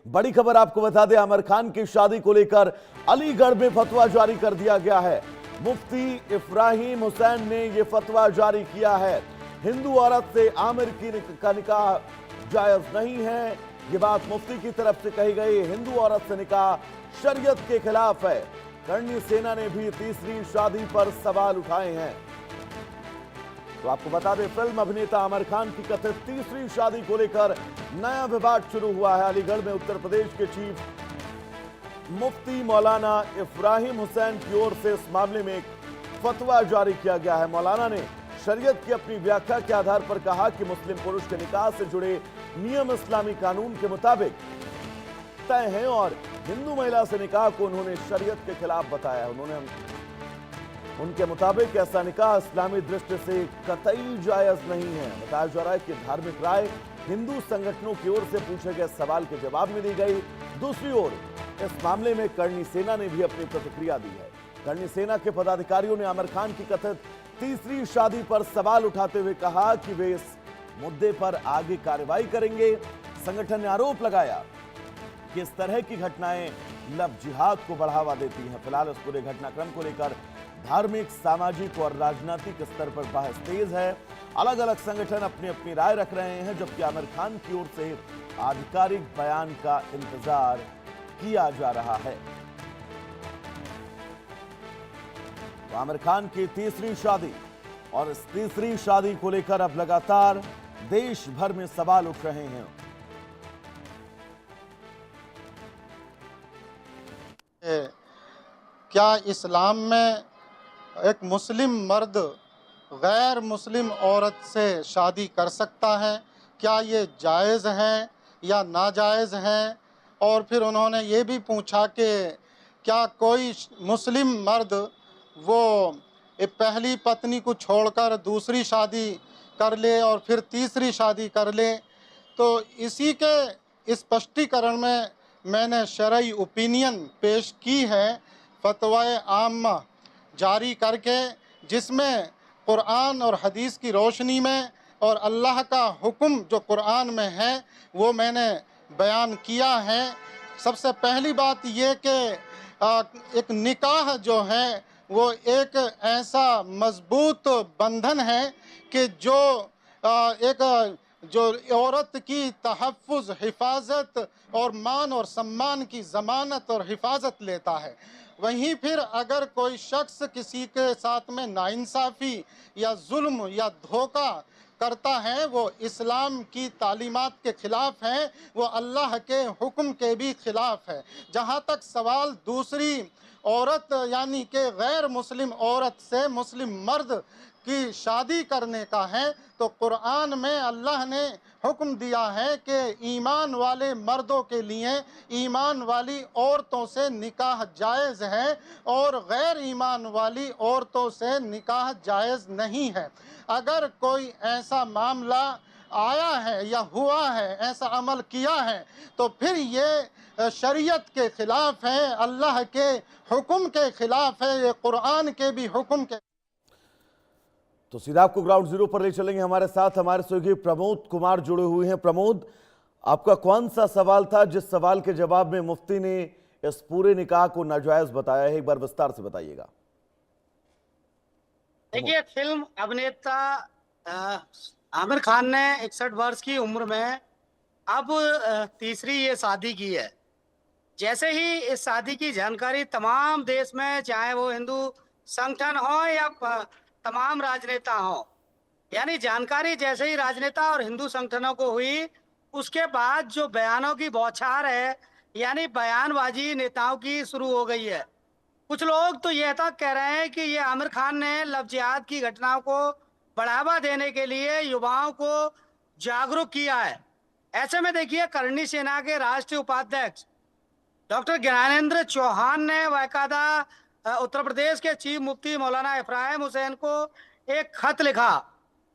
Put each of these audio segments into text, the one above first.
बड़ी खबर आपको बता दें, आमिर खान की शादी को लेकर अलीगढ़ में फतवा जारी कर दिया गया है। मुफ्ती इब्राहिम हुसैन ने यह फतवा जारी किया है। हिंदू औरत से आमिर का निकाह जायज नहीं है। यह बात मुफ्ती की तरफ से कही गई। हिंदू औरत से निकाह शरीयत के खिलाफ है। करणी सेना ने भी तीसरी शादी पर सवाल उठाए हैं। तो आपको बता दें, फिल्म अभिनेता आमिर खान की कथित तीसरी शादी को लेकर नया विवाद शुरू हुआ है। अलीगढ़ में उत्तर प्रदेश के चीफ मुफ्ती मौलाना इब्राहिम हुसैन की ओर से इस मामले में एक फतवा जारी किया गया है। मौलाना ने शरीयत की अपनी व्याख्या के आधार पर कहा कि मुस्लिम पुरुष के निकाह से जुड़े नियम इस्लामी कानून के मुताबिक तय हैं और हिंदू महिला से निकाह को उन्होंने शरीयत के खिलाफ बताया। उनके मुताबिक ऐसा निकाह इस्लामी दृष्टि से कतई जायज नहीं है। बताया जा रहा है कि धार्मिक राय हिंदू संगठनों की ओर से पूछे गए सवाल के जवाब में दी गई। दूसरी ओर इस मामले में करणी सेना ने भी अपनी प्रतिक्रिया दी है। करणी सेना के पदाधिकारियों ने आमिर खान की कथित तीसरी शादी पर सवाल उठाते हुए कहा कि वे इस मुद्दे पर आगे कार्रवाई करेंगे। संगठन ने आरोप लगाया कि इस तरह की घटनाएं लव जिहाद को बढ़ावा देती हैं। फिलहाल इस पूरे घटनाक्रम को लेकर धार्मिक, सामाजिक और राजनीतिक स्तर पर बहस तेज है। अलग अलग संगठन अपनी अपनी राय रख रहे हैं, जबकि आमिर खान की ओर से आधिकारिक बयान का इंतजार किया जा रहा है। तो आमिर खान की तीसरी शादी और इस तीसरी शादी को लेकर अब लगातार देश भर में सवाल उठ रहे हैं। क्या इस्लाम में एक मुस्लिम मर्द गैर मुस्लिम औरत से शादी कर सकता है? क्या ये जायज़ है या नाजायज़ है? और फिर उन्होंने ये भी पूछा कि क्या कोई मुस्लिम मर्द वो पहली पत्नी को छोड़कर दूसरी शादी कर ले और फिर तीसरी शादी कर ले? तो इसी के स्पष्टीकरण में मैंने शरई ओपिनियन पेश की है, फतवाए आम्मा जारी करके, जिसमें कुरान और हदीस की रोशनी में और अल्लाह का हुक्म जो कुरान में है वो मैंने बयान किया है। सबसे पहली बात ये कि एक निकाह जो है वो एक ऐसा मजबूत बंधन है कि जो जो औरत की तहफ़्फ़ुज़, हिफाजत और मान और सम्मान की ज़मानत और हिफाजत लेता है। वहीं फिर अगर कोई शख्स किसी के साथ में नाइंसाफ़ी या जुल्म या धोखा करता है, वो इस्लाम की तालीमात के ख़िलाफ़ है, वो अल्लाह के हुक्म के भी ख़िलाफ़ है। जहाँ तक सवाल दूसरी औरत यानी कि गैर मुस्लिम औरत से मुस्लिम मर्द की शादी करने का है, तो कुरान में अल्लाह ने हुक्म दिया है कि ईमान वाले मर्दों के लिए ईमान वाली औरतों से निकाह जायज़ है और गैर ईमान वाली औरतों से निकाह जायज़ नहीं है। अगर कोई ऐसा मामला आया है या हुआ है, ऐसा अमल किया है, तो फिर ये शरीयत के खिलाफ है, अल्लाह के हुक्म के खिलाफ है, ये कुरान के भी हुक्म के। तो सीधा आपको ग्राउंड जीरो पर ले चलेंगे। हमारे साथ हमारे सहयोगी प्रमोद कुमार जुड़े हुए हैं। प्रमोद, आपका कौन सा सवाल था जिस सवाल के जवाब में मुफ्ती ने इस पूरे निकाह को नाजायज बताया है? एक बार विस्तार से बताइएगा। देखिए, फिल्म अभिनेता आमिर खान ने 61 वर्ष की उम्र में अब तीसरी ये शादी की है। जैसे ही इस शादी की जानकारी तमाम देश में, चाहे वो हिंदू संगठन हो या तमाम राजनेता हो, यानी जानकारी जैसे ही राजनेता और हिंदू संगठनों को हुई, उसके बाद जो बयानों की बौछार है, यानी बयानबाजी नेताओं की शुरू हो गई है। कुछ लोग तो यह तक कह रहे हैं कि ये आमिर खान ने लव जिहाद की घटनाओं को बढ़ावा देने के लिए युवाओं को जागरूक किया है। ऐसे में देखिए, करणी सेना के राष्ट्रीय उपाध्यक्ष डॉक्टर ज्ञानेंद्र चौहान ने बाकायदा उत्तर प्रदेश के चीफ मुफ्ती मौलाना इब्राहिम हुसैन को एक खत लिखा।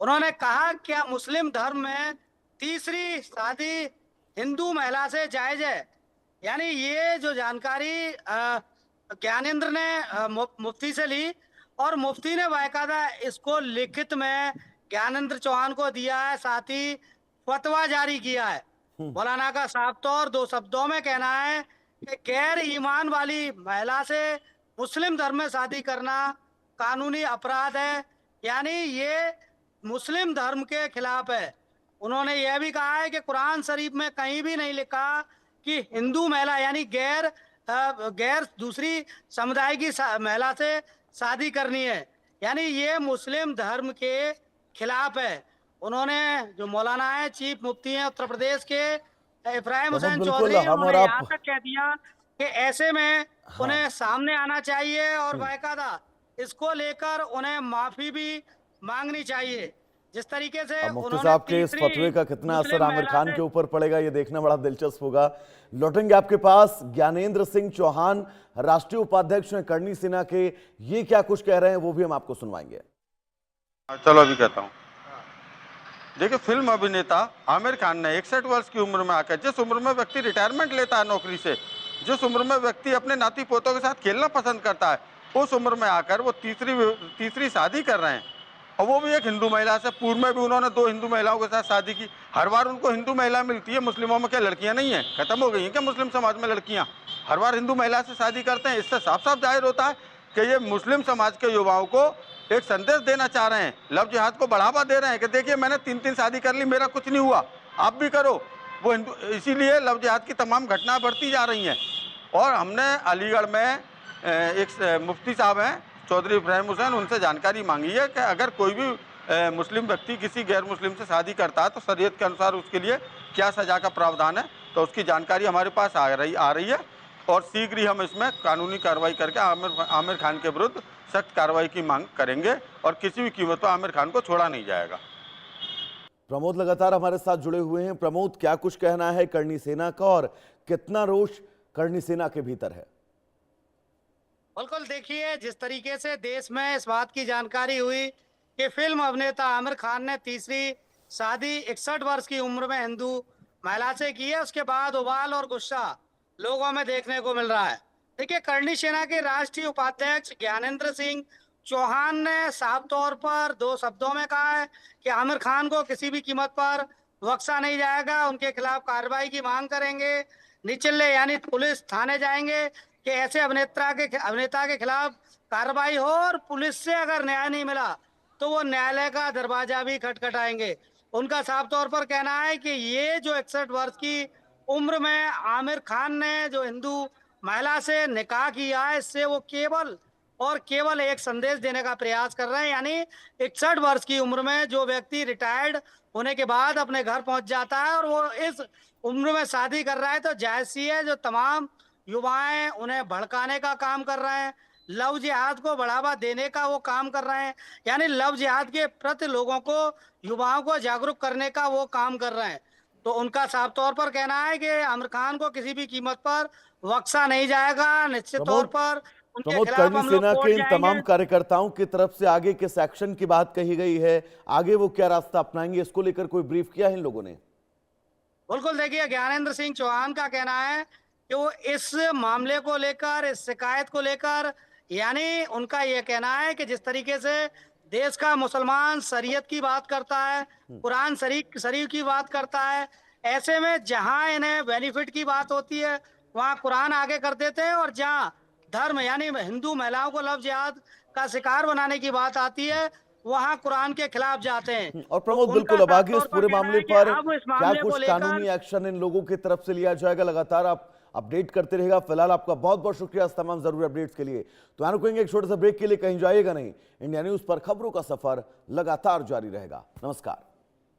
उन्होंने कहा, क्या मुस्लिम धर्म में तीसरी शादी हिंदू महिला से जायज है? यानी ये जो जानकारी ज्ञानेंद्र ने मुफ्ती से ली और मुफ्ती ने बाकायदा इसको लिखित में ज्ञानेंद्र चौहान को दिया है, साथ ही फतवा जारी किया है। मौलाना का साफ तौर दो शब्दों में कहना है कि गैर ईमान वाली महिला से मुस्लिम धर्म में शादी करना कानूनी अपराध है, यानी ये मुस्लिम धर्म के खिलाफ है। उन्होंने यह भी कहा है कि कुरान शरीफ में कहीं भी नहीं लिखा कि हिंदू महिला यानी गैर दूसरी समुदाय की महिला से शादी करनी है, यानी ये मुस्लिम धर्म के खिलाफ है। उन्होंने जो मौलाना है, चीफ मुफ्ती हैं उत्तर प्रदेश के इब्राहिम हुसैन चौधरी, उन्होंने यहाँ तक कह दिया कि ऐसे में उन्हें सामने आना चाहिए और बाकायदा इसको लेकर उन्हें माफी भी मांगनी चाहिए। जिस तरीके से मुफ्ती साहब के इस फतवे का कितना असर आमिर खान के ऊपर पड़ेगा, ये देखना बड़ा दिलचस्प होगा। लौटेंगे आपके पास। ज्ञानेंद्र सिंह चौहान राष्ट्रीय उपाध्यक्ष हैं करणी सेना के, ये क्या कुछ कह रहे हैं वो भी हम आपको सुनवाएंगे। चलो अभी कहता हूँ। देखिए, फिल्म अभिनेता आमिर खान ने 61 वर्ष की उम्र में आकर, जिस उम्र में व्यक्ति रिटायरमेंट लेता है नौकरी से, जिस उम्र में व्यक्ति अपने नाती पोतों के साथ खेलना पसंद करता है, उस उम्र में आकर वो तीसरी शादी कर रहे हैं, और वो भी एक हिंदू महिला से। पूर्व में भी उन्होंने 2 हिंदू महिलाओं के साथ शादी की। हर बार उनको हिंदू महिला मिलती है, मुस्लिमों में क्या लड़कियां नहीं है, खत्म हो गई हैं क्या मुस्लिम समाज में लड़कियां? हर बार हिंदू महिला से शादी करते हैं। इससे साफ साफ जाहिर होता है कि ये मुस्लिम समाज के युवाओं को एक संदेश देना चाह रहे हैं, लव जिहाद को बढ़ावा दे रहे हैं कि देखिए मैंने 3 शादी कर ली, मेरा कुछ नहीं हुआ, आप भी करो। वो हिंदू, इसीलिए लव जिहाद की तमाम घटनाएं बढ़ती जा रही हैं। और हमने अलीगढ़ में एक मुफ्ती साहब हैं चौधरी इब्राहिम हुसैन, उनसे जानकारी मांगी है कि अगर कोई भी मुस्लिम व्यक्ति किसी गैर मुस्लिम से शादी करता है तो शरीयत के अनुसार उसके लिए क्या सज़ा का प्रावधान है, तो उसकी जानकारी हमारे पास आ रही है। और शीघ्र ही हम इसमें कानूनी कार्रवाई करके आमिर खान के विरुद्ध सख्त कार्रवाई की मांग करेंगे और किसी भी कीमत पर आमिर खान को छोड़ा नहीं जाएगा। प्रमोद लगातार हमारे साथ जुड़े हुए हैं। प्रमोद, क्या कुछ कहना है करणी सेना का और कितना रोष करणी सेना के भीतर है? बिल्कुल, देखिए जिस तरीके से देश में इस बात की जानकारी हुई कि फिल्म अभिनेता आमिर खान ने तीसरी शादी 61 वर्ष की उम्र में हिंदू महिला से की है, उसके बाद उबाल और गुस्सा लोगों में देखने को मिल रहा है। देखिए, करणी सेना के राष्ट्रीय उपाध्यक्ष ज्ञानेंद्र सिंह चौहान ने साफ तौर पर 2 शब्दों में कहा है कि आमिर खान को किसी भी कीमत पर बख्शा नहीं जाएगा, उनके खिलाफ कार्रवाई की मांग करेंगे। निचले यानी पुलिस थाने जाएंगे कि ऐसे अभिनेता के खिलाफ कार्रवाई हो, और पुलिस से अगर न्याय नहीं मिला तो वो न्यायालय का दरवाजा भी खटखटाएंगे। उनका साफ तौर पर कहना है कि ये जो 61 वर्ष की उम्र में आमिर खान ने जो हिंदू महिला से निकाह किया है, इससे वो केवल और केवल एक संदेश देने का प्रयास कर रहे हैं। यानी 61 वर्ष की उम्र में जो व्यक्ति रिटायर्ड होने के बाद अपने घर पहुंच जाता है और वो इस उम्र में शादी कर रहा है, तो जायज सी है जो तमाम युवाएं उन्हें भड़काने का काम कर रहे हैं, लव जिहाद को बढ़ावा देने का वो काम कर रहे हैं, यानी लव जिहाद के प्रति लोगों को, युवाओं को जागरूक करने का वो काम कर रहे हैं। तो उनका साफ तौर पर कहना है कि आमिर खान को किसी भी कीमत पर बख्शा नहीं जाएगा। निश्चित तौर पर प्रमोद, करणी सेना के इन तमाम कार्यकर्ताओं की तरफ से आगे किस एक्शन की बात कही गई है, आगे वो क्या रास्ता अपनाएंगे, इसको लेकर कोई ब्रीफ किया है इन लोगों ने? बिल्कुल, देखिए ज्ञानेंद्र सिंह चौहान का कहना है कि वो इस मामले को लेकर, इस शिकायत को लेकर, यानी उनका यह कहना है कि जिस तरीके से देश का मुसलमान शरीयत की बात करता है, कुरान शरीफ की बात करता है, ऐसे में जहां इन्हें बेनिफिट की बात होती है वहां कुरान आगे कर देते हैं, और जहां धर्म यानी हिंदू महिलाओं को लव जिहाद का शिकार बनाने की बात आती है वहां कुरान के खिलाफ जाते हैं। और प्रमोद, बिल्कुल अब आगे इस पूरे मामले पर क्या कुछ कानूनी एक्शन इन लोगों की तरफ से लिया जाएगा, लगातार आप अपडेट करते रहेगा। फिलहाल आपका बहुत बहुत शुक्रिया इस तमाम जरूरी अपडेट्स के लिए। तो यहाँ रुकेंगे एक छोटे से ब्रेक के लिए, कहीं जाइएगा नहीं। इंडिया न्यूज पर खबरों का सफर लगातार जारी रहेगा। नमस्कार।